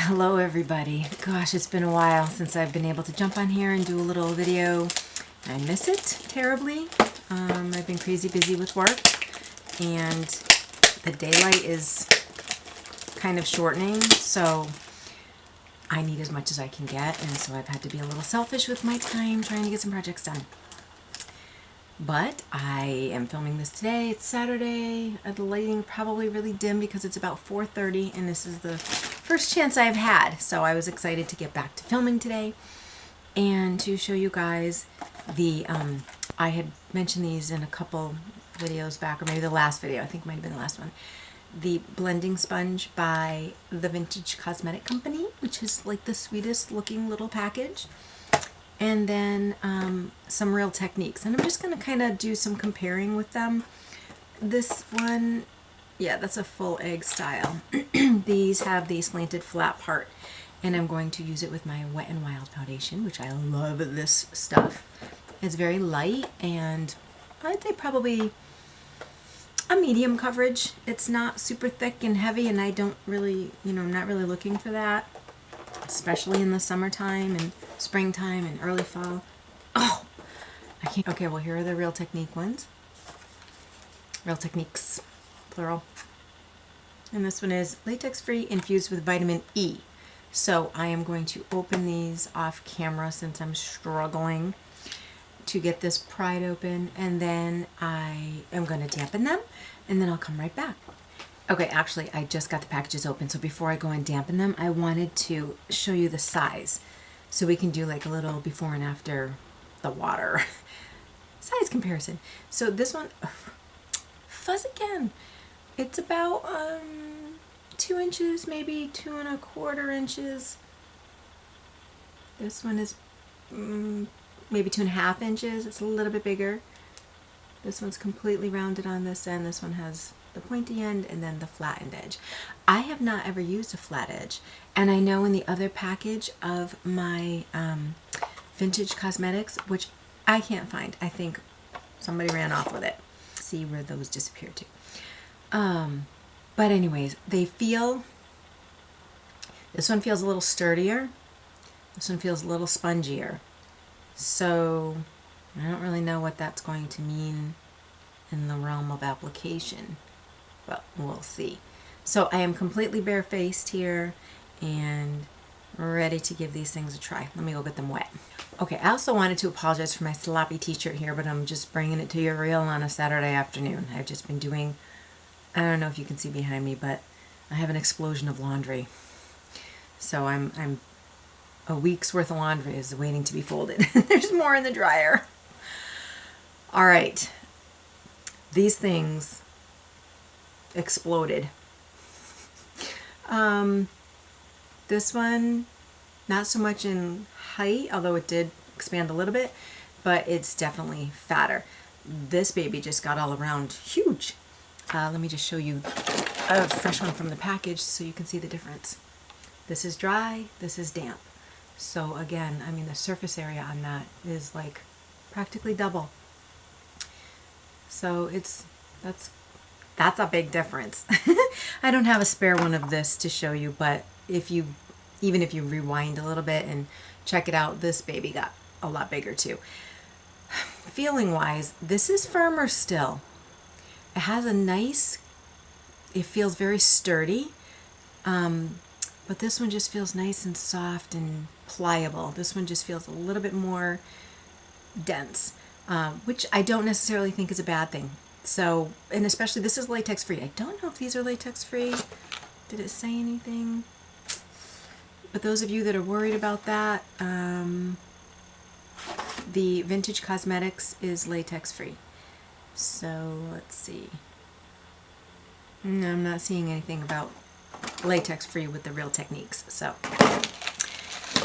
Hello everybody. Gosh, it's been a while since I've been able to jump on here and do a little video. I miss it terribly. I've been crazy busy with work and the daylight is kind of shortening, so I need as much as I can get, and so I've had to be a little selfish with my time trying to get some projects done. But I am filming this today. It's Saturday. The lighting probably really dim because it's about 4:30 and this is the first chance I've had. So I was excited to get back to filming today and to show you guys the, I had mentioned these in a couple videos back, or maybe the last video. I think it might have been the last one. The blending sponge by the Vintage Cosmetic Company, which is like the sweetest looking little package. And then some Real Techniques. And I'm just going to kind of do some comparing with them. This one, yeah, that's a full egg style. These have the slanted flat part. And I'm going to use it with my Wet n Wild foundation, which I love this stuff. It's very light and I'd say probably a medium coverage. It's not super thick and heavy, and I don't really, I'm not really looking for that, especially in the summertime and springtime and early fall. Oh, I can't. Okay, well, here are the Real Technique ones. Real Techniques, plural. And this one is latex-free, infused with vitamin E. So I am going to open these off camera since I'm struggling to get this pried open, and then I am going to dampen them, and then I'll come right back. Okay, actually, I just got the packages open, so before I go and dampen them, I wanted to show you the size, so we can do like a little before and after the water size comparison. So this one, fuzz again, it's about 2 inches, maybe 2¼ inches. This one is maybe 2½ inches. It's a little bit bigger. This one's completely rounded on this end. This one has the pointy end and then the flattened edge. I have not ever used a flat edge, and I know in the other package of my Vintage Cosmetics, which I can't find, I think somebody ran off with it. See where those disappeared to. But anyways, they feel, this one feels a little sturdier, this one feels a little spongier. So I don't really know what that's going to mean in the realm of application, but we'll see. So I am completely barefaced here and ready to give these things a try. Let me go get them wet. Okay, I also wanted to apologize for my sloppy t-shirt here, but I'm just bringing it to you real on a Saturday afternoon. I've just been doing, I don't know if you can see behind me, but I have an explosion of laundry. So I'm a week's worth of laundry is waiting to be folded. There's more in the dryer. All right. These things exploded. This one, not so much in height, although it did expand a little bit, but it's definitely fatter. This baby just got all around huge. Let me just show you a fresh one from the package so you can see the difference. This is dry, this is damp. So again, I mean, the surface area on that is like practically double. So that's a big difference. I don't have a spare one of this to show you, but even if you rewind a little bit and check it out, this baby got a lot bigger too. Feeling wise, this is firmer still. It has a nice, it feels very sturdy. But this one just feels nice and soft and pliable. This one just feels a little bit more dense, which I don't necessarily think is a bad thing. So, and especially this is latex free. I don't know if these are latex free. Did it say anything? But those of you that are worried about that, the Vintage Cosmetics is latex free. So let's see. No, I'm not seeing anything about latex free with the Real Techniques. So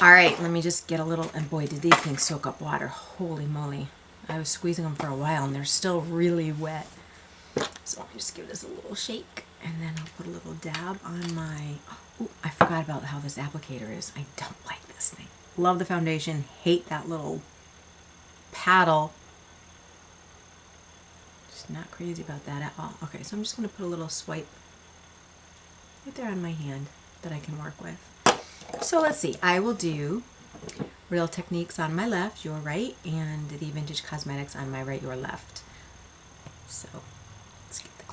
all right, let me just get a little, and boy, did these things soak up water. Holy moly. I was squeezing them for a while and they're still really wet. So let me just give this a little shake, and then I'll put a little dab on my, oh, I forgot about how this applicator is. I don't like this thing. Love the foundation, hate that little paddle. Just not crazy about that at all. Okay, so I'm just going to put a little swipe right there on my hand that I can work with. So let's see, I will do Real Techniques on my left, your right, and the Vintage Cosmetics on my right, your left. So let's get the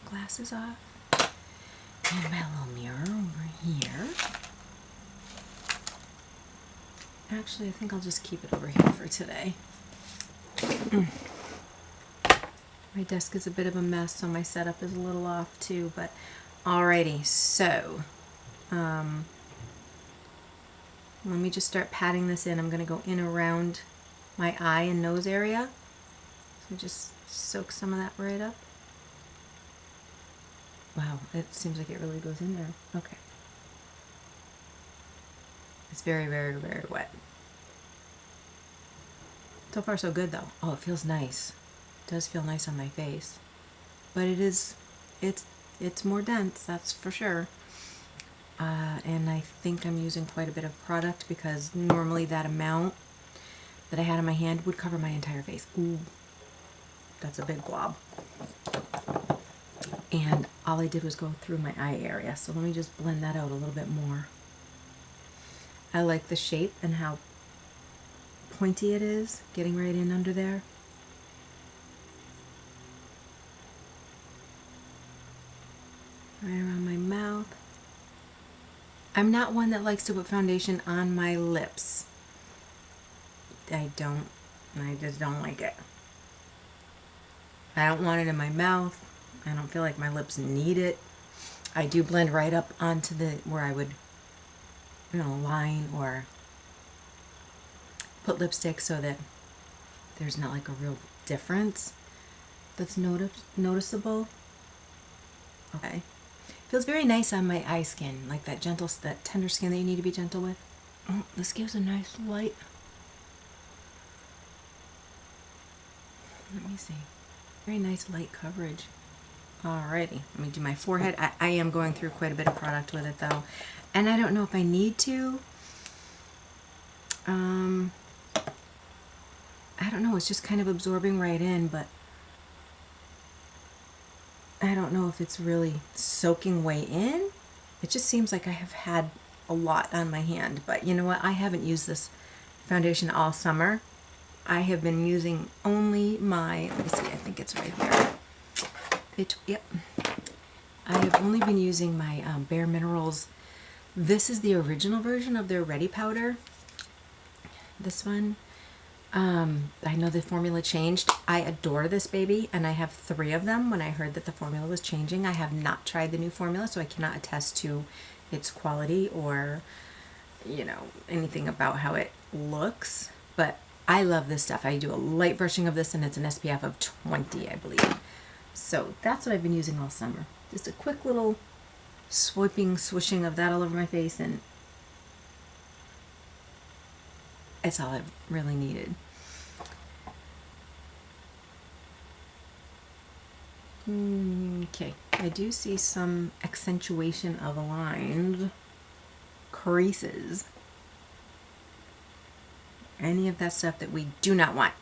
glasses off. And my little mirror over here. Actually, I think I'll just keep it over here for today. My desk is a bit of a mess, so my setup is a little off too, but alrighty, so let me just start patting this in. I'm going to go in around my eye and nose area. So just soak some of that right up. Wow, it seems like it really goes in there. Okay. It's very, very, very wet. So far so good though. Oh, it feels nice. It does feel nice on my face. But it's more dense, that's for sure. And I think I'm using quite a bit of product because normally that amount that I had in my hand would cover my entire face. Ooh, that's a big blob. And all I did was go through my eye area. So let me just blend that out a little bit more. I like the shape and how pointy it is, getting right in under there. Right around my mouth. I'm not one that likes to put foundation on my lips. I just don't like it. I don't want it in my mouth. I don't feel like my lips need it. I do blend right up onto where I would, line or put lipstick so that there's not like a real difference that's noticeable. Okay. Feels very nice on my eye skin, like that tender skin that you need to be gentle with. Oh, this gives a nice light. Let me see. Very nice light coverage. Alrighty, let me do my forehead. I am going through quite a bit of product with it though, and I don't know if I need to. I don't know, it's just kind of absorbing right in, but I don't know if it's really soaking way in. It just seems like I have had a lot on my hand, but you know what? I haven't used this foundation all summer. I have been using only let me see, I think it's right here. Yep. I have only been using my Bare Minerals. This is the original version of their Ready Powder. This one. I know the formula changed. I adore this baby, and I have 3 of them. When I heard that the formula was changing, I have not tried the new formula, so I cannot attest to its quality or, anything about how it looks. But I love this stuff. I do a light brushing of this, and it's an SPF of 20, I believe. So that's what I've been using all summer. Just a quick little swishing of that all over my face, and it's all I really needed. Okay, I do see some accentuation of lines, creases, any of that stuff that we do not want.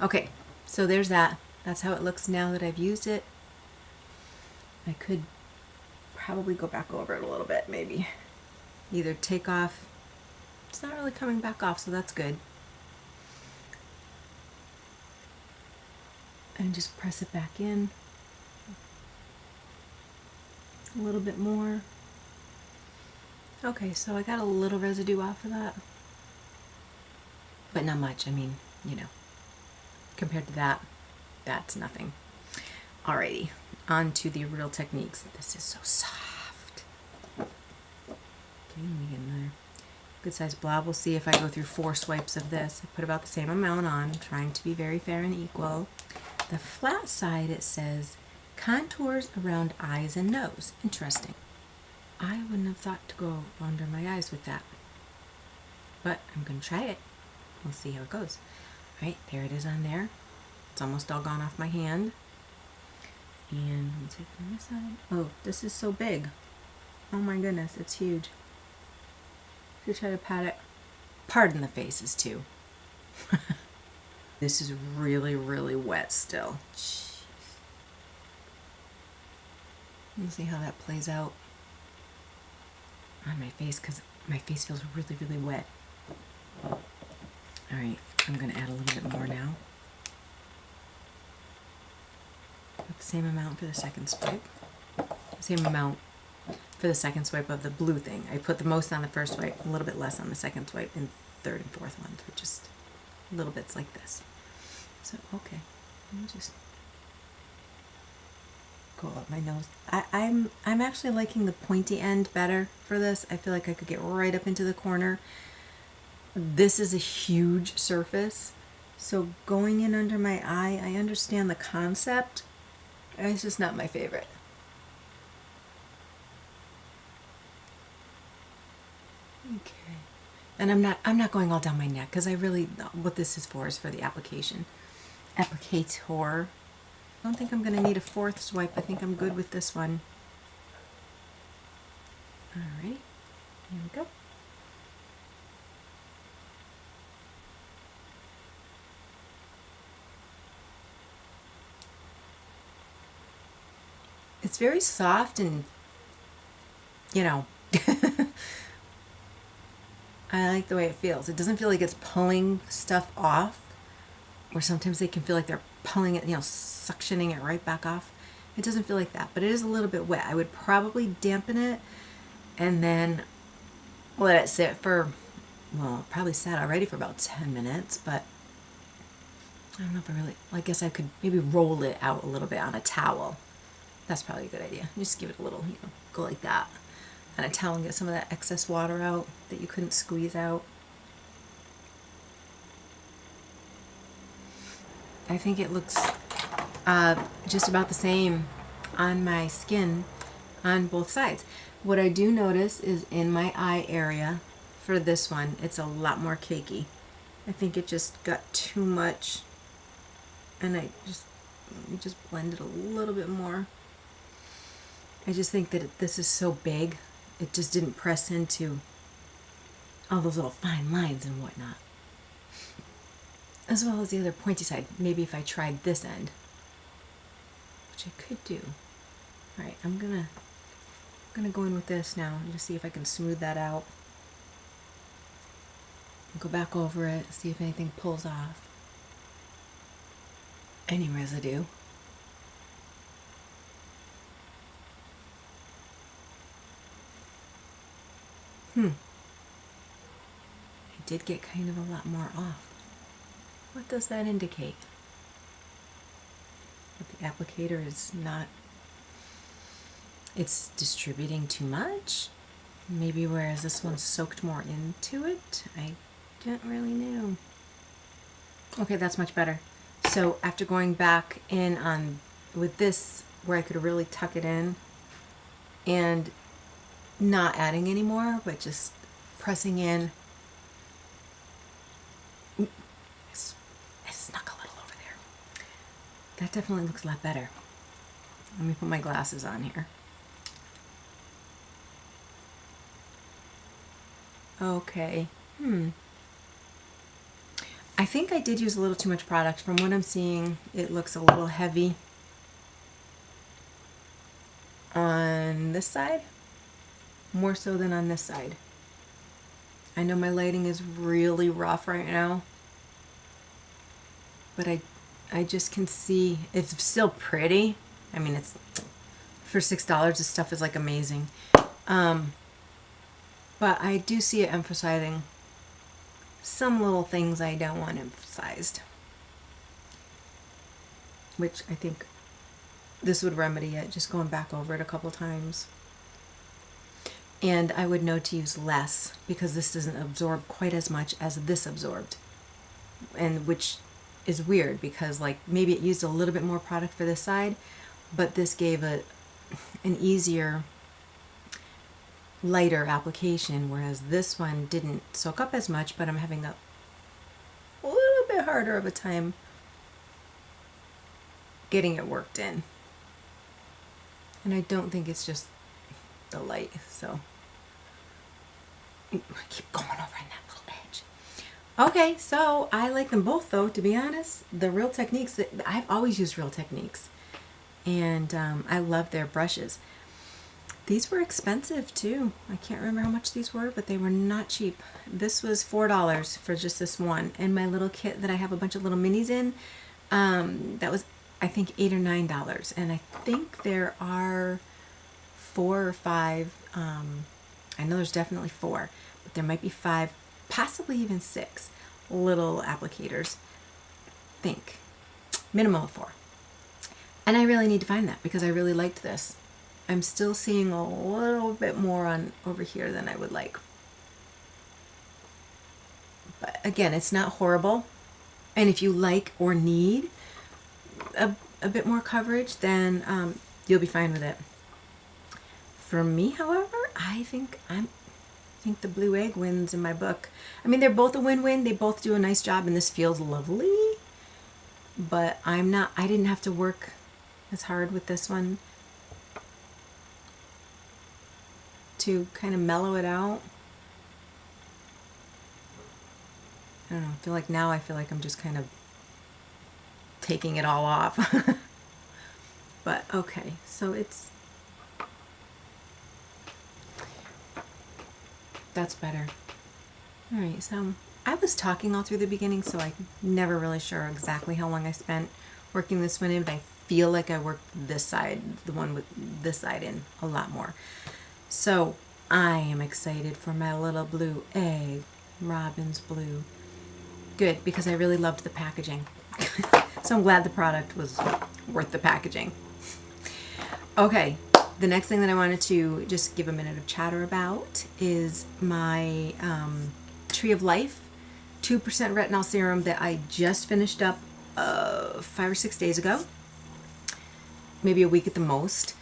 Okay, so there's that. That's how it looks now that I've used it. I could probably go back over it a little bit, maybe. Either take off. It's not really coming back off, so that's good. And just press it back in. A little bit more. Okay, so I got a little residue off of that. But not much. I mean, compared to that, that's nothing. Alrighty, on to the Real Techniques. This is so soft. Okay, let me get another good sized blob. We'll see if I go through 4 swipes of this. I put about the same amount on, trying to be very fair and equal. The flat side, it says contours around eyes and nose. Interesting. I wouldn't have thought to go under my eyes with that. But I'm going to try it. We'll see how it goes. Alright, there it is on there. It's almost all gone off my hand. And let's take it from this side. Oh, this is so big. Oh my goodness, it's huge. If you try to pat it, pardon the faces too. This is really, really wet still. Jeez. Let's see how that plays out on my face, because My face feels really, really wet. All right, I'm going to add a little bit more now. Put the same amount for the second swipe. Same amount for the second swipe of the blue thing. I put the most on the first swipe, a little bit less on the second swipe, and third and fourth ones were just little bits like this. So, okay, let me just go up my nose. I'm actually liking the pointy end better for this. I feel like I could get right up into the corner. This is a huge surface, so going in under my eye, I understand the concept. It's just not my favorite. Okay, and I'm not going all down my neck because I really, what this is for the application. Applicator. I don't think I'm going to need a fourth swipe. I think I'm good with this one. All right, here we go. It's very soft and, you know, I like the way it feels. It doesn't feel like it's pulling stuff off, or sometimes they can feel like they're pulling it, you know, suctioning it right back off. It doesn't feel like that, but it is a little bit wet. I would probably dampen it and then let it sit for, well, it probably sat already for about 10 minutes, but I don't know if I guess I could maybe roll it out a little bit on a towel. That's probably a good idea. Just give it a little, you know, go like that on a towel and get some of that excess water out that you couldn't squeeze out. I think it looks just about the same on my skin on both sides. What I do notice is in my eye area for this one, it's a lot more cakey. I think it just got too much, and I just blend it a little bit more. I just think that this is so big, it just didn't press into all those little fine lines and whatnot. As well as the other pointy side. Maybe if I tried this end, which I could do. All right, I'm gonna go in with this now and just see if I can smooth that out. Go back over it, see if anything pulls off. Any residue. I did get kind of a lot more off. What does that indicate? That the applicator is not, it's distributing too much? Maybe whereas this one soaked more into it? I don't really know. Okay, that's much better. So after going back in on with this, where I could really tuck it in and not adding any more, but just pressing in. I snuck a little over there. That definitely looks a lot better. Let me put my glasses on here. Okay. I think I did use a little too much product. From what I'm seeing, it looks a little heavy on this side, more so than on this side. I know my lighting is really rough right now, but I just can see it's still pretty. I mean, it's for $6, this stuff is like amazing. But I do see it emphasizing some little things I don't want emphasized, which I think this would remedy it, just going back over it a couple times. And I would know to use less because this doesn't absorb quite as much as this absorbed, and which is weird because like maybe it used a little bit more product for this side, but this gave an easier, lighter application, whereas this one didn't soak up as much, but I'm having a little bit harder of a time getting it worked in. And I don't think it's just the light, so I keep going over on that little edge. Okay, so I like them both though, to be honest. The Real Techniques, I've always used Real Techniques, and I love their brushes. These were expensive too. I can't remember how much these were, but they were not cheap. This was $4 for just this one. And my little kit that I have a bunch of little minis in, that was, I think, $8 or $9. And I think there are 4 or 5. I know there's definitely 4, but there might be 5, possibly even 6 little applicators. Think. Minimum of 4. And I really need to find that because I really liked this. I'm still seeing a little bit more on over here than I would like. But again, it's not horrible. And if you like or need a bit more coverage, then you'll be fine with it. For me, however, I think the blue egg wins in my book. I mean, they're both a win-win. They both do a nice job, and this feels lovely. But I didn't have to work as hard with this one to kind of mellow it out. I don't know, I feel like I'm just kind of taking it all off. But okay, so that's better. All right, so I was talking all through the beginning, so I'm never really sure exactly how long I spent working this one in, but I feel like I worked this side, the one with this side in, a lot more. So I am excited for my little blue egg, Robin's Blue. Good, because I really loved the packaging. So I'm glad the product was worth the packaging. Okay, the next thing that I wanted to just give a minute of chatter about is my Tree of Life 2% retinol serum that I just finished up 5 or 6 days ago. Maybe a week at the most.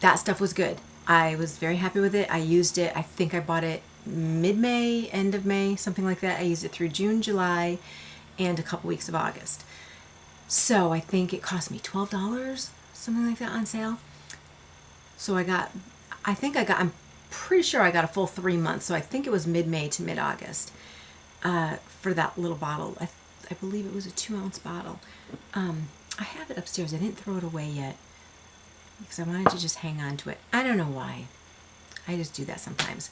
That stuff was good. I was very happy with it. I used it. I think I bought it mid-May, end of May, something like that. I used it through June, July, and a couple weeks of August. So I think it cost me $12, something like that on sale. So I'm pretty sure I got a full 3 months. So I think it was mid-May to mid-August for that little bottle. I believe it was a 2-ounce bottle. I have it upstairs. I didn't throw it away yet because I wanted to just hang on to it. I don't know why. I just do that sometimes.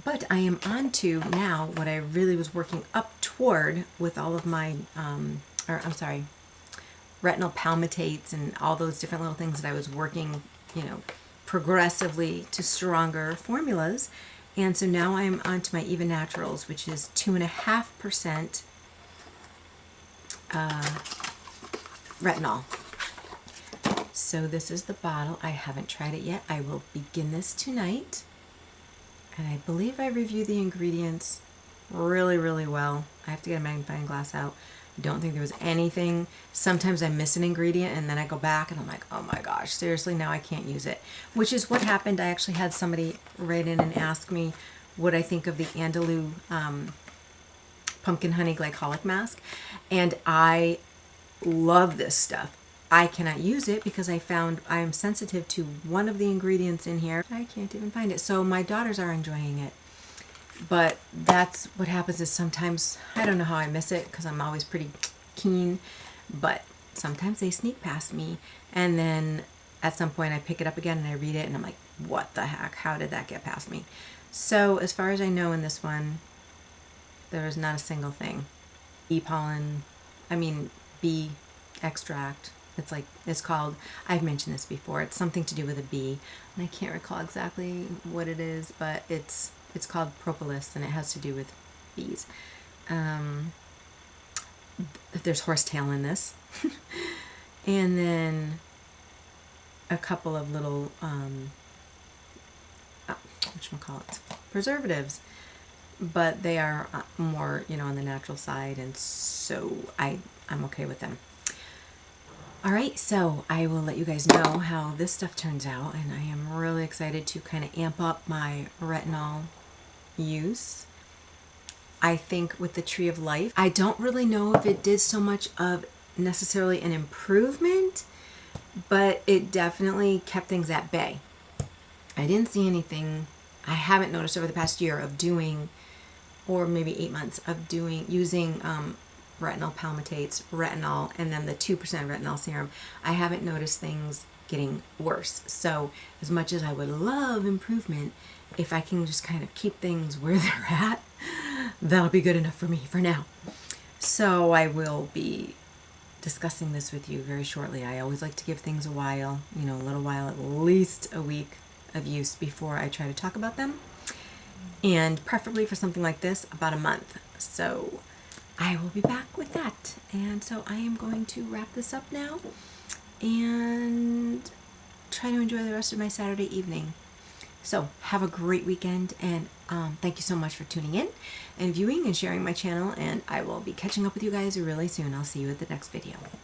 But I am on to now what I really was working up toward with all of my, retinol palmitates and all those different little things that I was working, progressively to stronger formulas. And so now I'm on to my Even Naturals, which is 2.5% retinol. So this is the bottle. I haven't tried it yet. I will begin this tonight. And I believe I reviewed the ingredients really, really well. I have to get a magnifying glass out. I don't think there was anything. Sometimes I miss an ingredient and then I go back and I'm like, oh my gosh, seriously, now I can't use it. Which is what happened. I actually had somebody write in and ask me what I think of the Andalou pumpkin honey glycolic mask. And I love this stuff. I cannot use it because I found I am sensitive to one of the ingredients in here. I can't even find it. So my daughters are enjoying it. But that's what happens is sometimes, I don't know how I miss it because I'm always pretty keen, but sometimes they sneak past me. And then at some point I pick it up again and I read it and I'm like, what the heck? How did that get past me? So as far as I know in this one, there is not a single thing. Bee extract. It's called, I've mentioned this before, it's something to do with a bee, and I can't recall exactly what it is, but it's called propolis, and it has to do with bees. There's horsetail in this. And then a couple of little, preservatives, but they are more, on the natural side, and so I'm okay with them. All right, so I will let you guys know how this stuff turns out, and I am really excited to kind of amp up my retinol use. I think with the Tree of Life, I don't really know if it did so much of necessarily an improvement, but it definitely kept things at bay. I didn't see anything, I haven't noticed over the past year of doing, or maybe 8 months of using retinol palmitates, retinol, and then the 2% retinol serum. I haven't noticed things getting worse. So as much as I would love improvement, if I can just kind of keep things where they're at, that'll be good enough for me for now. So I will be discussing this with you very shortly. I always like to give things a while, a little while, at least a week of use before I try to talk about them. And preferably for something like this, about a month. So I will be back with that. And so I am going to wrap this up now and try to enjoy the rest of my Saturday evening. So have a great weekend, and thank you so much for tuning in and viewing and sharing my channel, and I will be catching up with you guys really soon. I'll see you at the next video.